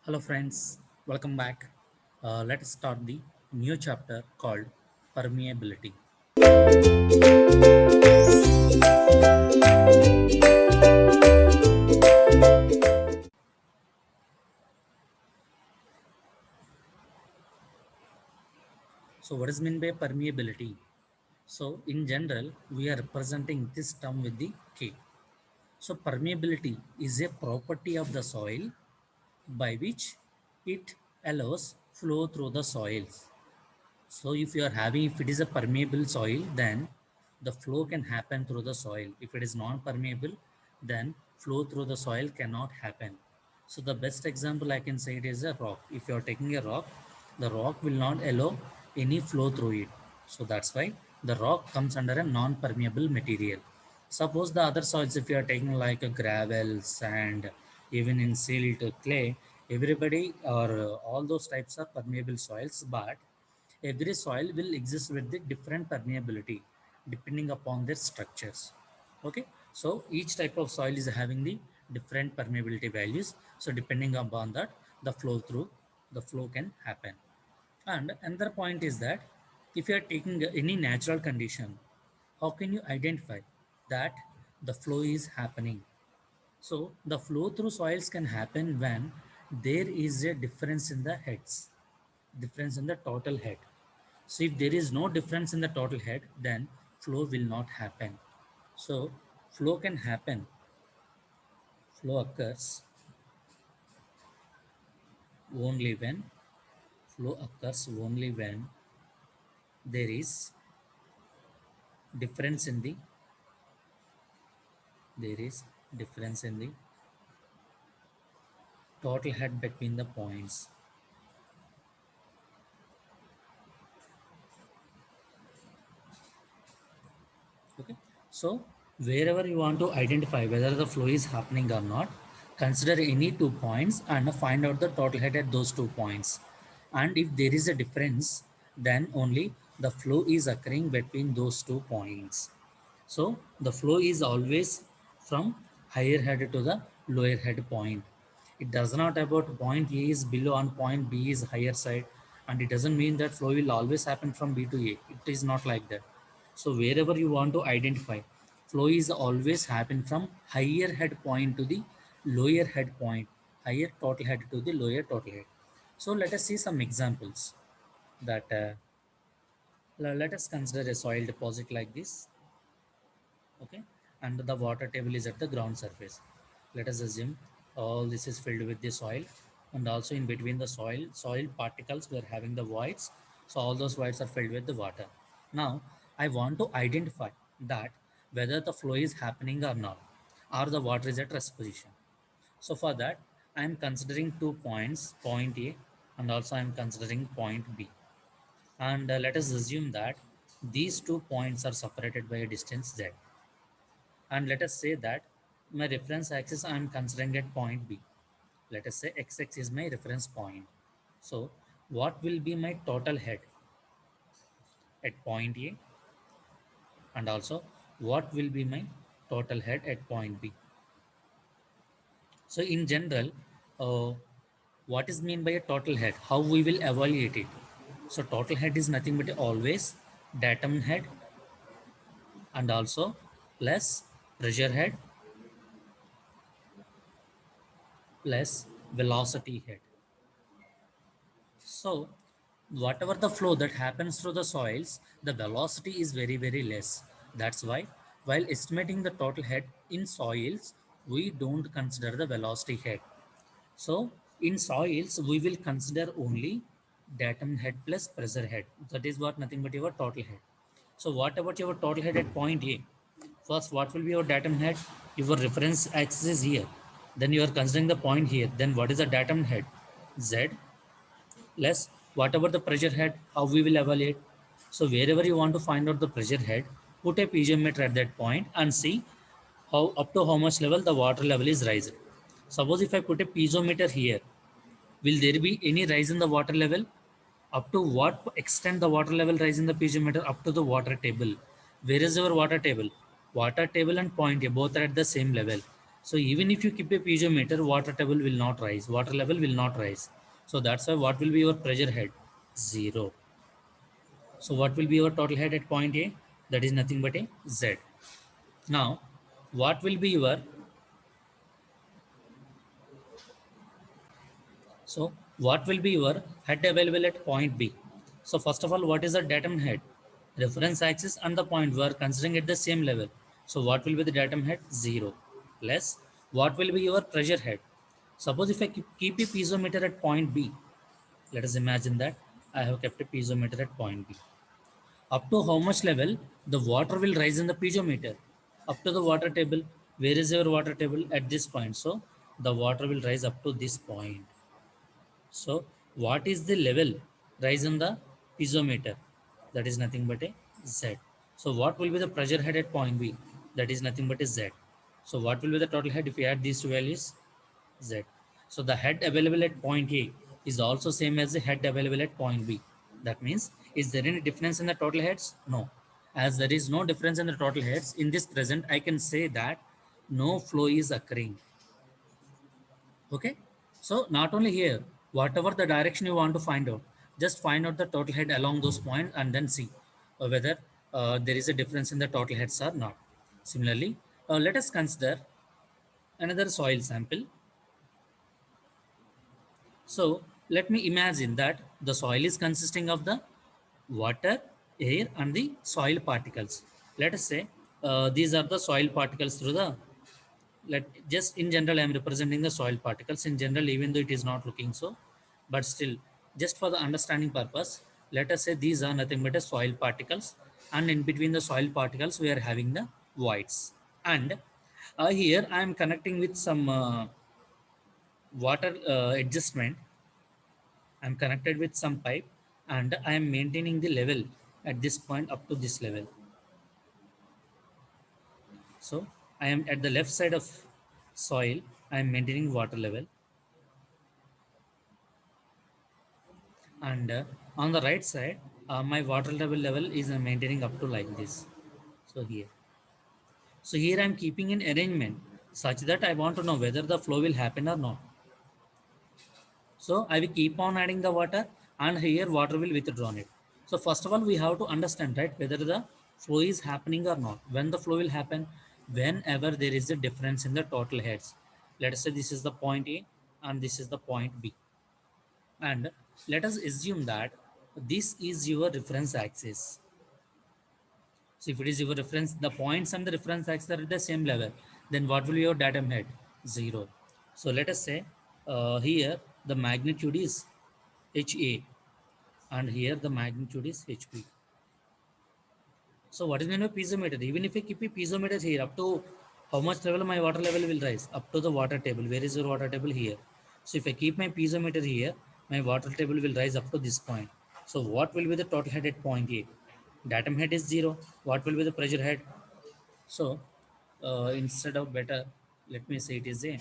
Hello, friends. Welcome back. Let us start the new chapter called permeability. So, what is meant by permeability? So, in general, we are representing this term with the K. So, permeability is a property of the soil by which it allows flow through the soils. So if it is a permeable soil, then the flow can happen through the soil. If it is non-permeable, then flow through the soil cannot happen. So the best example I can say it is a rock. If you are taking a rock, the rock will not allow any flow through it. So that's why the rock comes under a non-permeable material. Suppose the other soils, if you are taking like a gravel, sand, even in silt, clay, everybody or all those types are permeable soils, but every soil will exist with the different permeability depending upon their structures. Okay, so each type of soil is having the different permeability values. So depending upon that, the flow can happen. And another point is that if you are taking any natural condition, how can you identify that the flow is happening? So the flow through soils can happen when there is a difference in the heads, difference in the total head. So if there is no difference in the total head, then flow will not happen. So flow can happen, flow occurs only when there is difference in the there is difference in the total head between the points. Okay. So wherever you want to identify whether the flow is happening or not, consider any 2 points and find out the total head at those 2 points. And if there is a difference, then only the flow is occurring between those 2 points. So the flow is always from higher head to the lower head point. It does not about point A is below and point B is higher side, and it doesn't mean that flow will always happen from B to A. It is not like that. So wherever you want to identify, flow is always happen from higher head point to the lower head point, higher total head to the lower total head. So let us see some examples that let us consider a soil deposit like this. Okay, and the water table is at the ground surface. Let us assume all this is filled with the soil, and also in between the soil particles we are having the voids. So all those voids are filled with the water. Now I want to identify that whether the flow is happening or not, or the water is at rest position. So for that, I am considering 2 points, point A, and also I am considering point B. And let us assume that these 2 points are separated by a distance z. And let us say that my reference axis I am considering at point B. Let us say x is my reference point. So what will be my total head at point A, and also what will be my total head at point B? So in general, uh, what is mean by a total head? How we will evaluate it? So total head is nothing but always datum head, and also plus pressure head plus velocity head. So whatever the flow that happens through the soils, the velocity is very, very less. That's why while estimating the total head in soils, we don't consider the velocity head. So in soils, we will consider only datum head plus pressure head. That is what nothing but your total head. So what about your total head at point A? First, what will be your datum head? Your reference axis is here. Then you are considering the point here. Then what is the datum head? Z less whatever the pressure head, how we will evaluate. So wherever you want to find out the pressure head, put a piezometer at that point and see how up to how much level the water level is rising. Suppose if I put a piezometer here, will there be any rise in the water level? Up to what extent the water level rise in the piezometer? Up to the water table. Where is our water table? Water table and point A both are at the same level. So even if you keep a piezometer, water table will not rise, water level will not rise. So that's why what will be your pressure head? 0. So what will be your total head at point A? That is nothing but a Z. Now, what will be your, so what will be your head available at point B? So first of all, what is the datum head? Reference axis and the point we are considering at the same level. So what will be the datum head? 0. Less, what will be your pressure head? Suppose if I keep a piezometer at point B, let us imagine that I have kept a piezometer at point B. Up to how much level the water will rise in the piezometer? Up to the water table. Where is your water table? At this point. So the water will rise up to this point. So what is the level rise in the piezometer? That is nothing but a Z. So what will be the pressure head at point B? That is nothing but a Z. So what will be the total head if we add these two values? Z. So the head available at point A is also same as the head available at point B. That means, is there any difference in the total heads? No. As there is no difference in the total heads, in this present, I can say that no flow is occurring. Okay. So not only here, whatever the direction you want to find out, just find out the total head along those points and then see whether there is a difference in the total heads or not. Similarly, let us consider another soil sample. So let me imagine that the soil is consisting of the water, air, and the soil particles. Let us say these are the soil particles through the, let just in general I am representing the soil particles in general, even though it is not looking so, but still just for the understanding purpose, let us say these are nothing but a soil particles, and in between the soil particles we are having the voids. And here I am connecting with some water adjustment. I'm connected with some pipe and I am maintaining the level at this point up to this level. So I am at the left side of soil, I am maintaining water level, and on the right side, my water level is maintaining up to like this. So here. So here I am keeping an arrangement such that I want to know whether the flow will happen or not. So I will keep on adding the water and here water will withdraw it. So first of all, we have to understand, right, whether the flow is happening or not. When the flow will happen, whenever there is a difference in the total heads. Let us say this is the point A and this is the point B. And let us assume that this is your reference axis. So if it is your reference, the points and the reference axis are at the same level, then what will be your datum head? 0. So let us say here the magnitude is HA and here the magnitude is HP. So what is meant by piezometer? Even if I keep a piezometer here, up to how much level my water level will rise? Up to the water table. Where is your water table? Here. So if I keep my piezometer here, my water table will rise up to this point. So what will be the total head at point A? Datum head is 0. What will be the pressure head? So instead of better, let me say it is a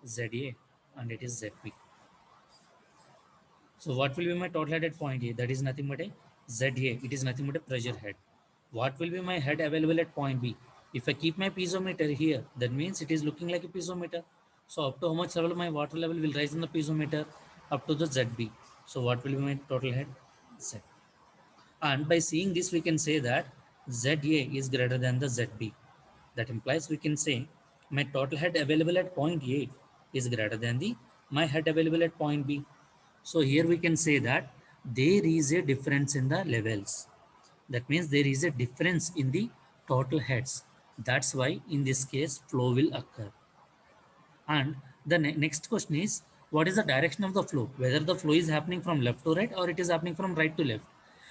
ZA and it is ZB. So what will be my total head at point A? That is nothing but a ZA. It is nothing but a pressure head. What will be my head available at point B? If I keep my piezometer here, that means it is looking like a piezometer. So up to how much level my water level will rise in the piezometer? Up to the ZB. So what will be my total head? Z. And by seeing this, we can say that ZA is greater than the ZB. That implies we can say my total head available at point A is greater than the my head available at point B. So here we can say that there is a difference in the levels. That means there is a difference in the total heads. That's why in this case flow will occur. And the next question is, what is the direction of the flow? Whether the flow is happening from left to right or it is happening from right to left.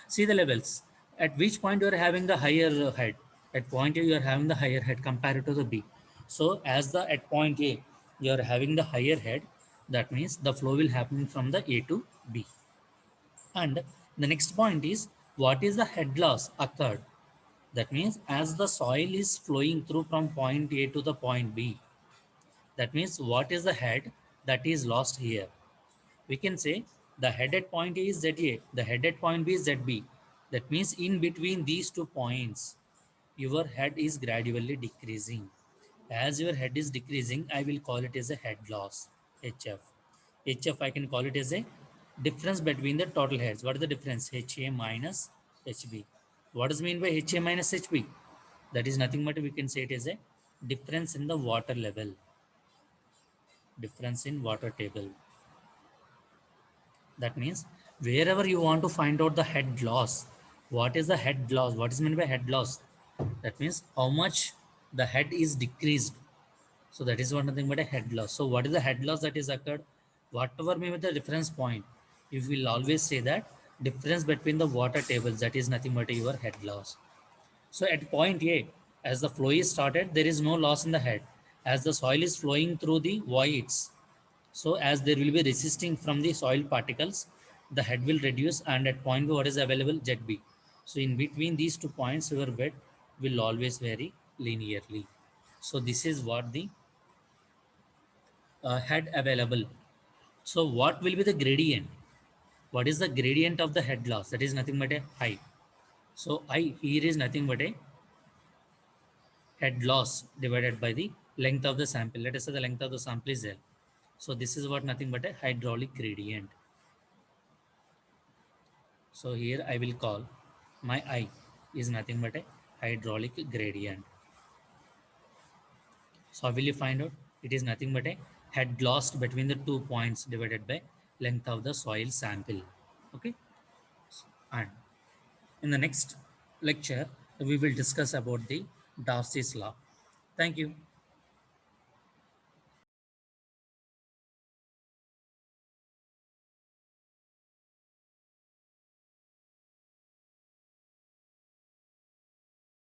See the levels. At which point you are having the higher head? At point A you are having the higher head compared to the B. So as the at point A you are having the higher head, that means the flow will happen from the A to B. And the next point is, what is the head loss occurred? That means as the soil is flowing through from point A to the point B, that means what is the head that is lost here? We can say the head at point A is ZA, the head at point B is ZB. That means in between these 2 points, your head is gradually decreasing. As your head is decreasing, I will call it as a head loss, HF. HF, I can call it as a difference between the total heads. What is the difference? HA minus HB. What does mean by HA minus HB? That is nothing but we can say it as a difference in the water level, difference in water table. That means wherever you want to find out the head loss, what is the head loss? What is meant by head loss? That means how much the head is decreased. So that is one nothing but a head loss. So what is the head loss that is occurred? Whatever may be the reference point, you will always say that difference between the water tables, that is nothing but your head loss. So at point A, as the flow is started, there is no loss in the head. As the soil is flowing through the voids, so as there will be resisting from the soil particles, the head will reduce, and at point B what is available? ZB. So in between these 2 points, your bed will always vary linearly. So this is what the head available. So what will be the gradient? What is the gradient of the head loss? That is nothing but a height. So I here is nothing but a head loss divided by the length of the sample. Let us say the length of the sample is L. So this is what nothing but a hydraulic gradient. So here I will call my I is nothing but a hydraulic gradient. So how will you find out? It is nothing but a head lost between the 2 points divided by length of the soil sample. Okay. And in the next lecture, we will discuss about the Darcy's law. Thank you.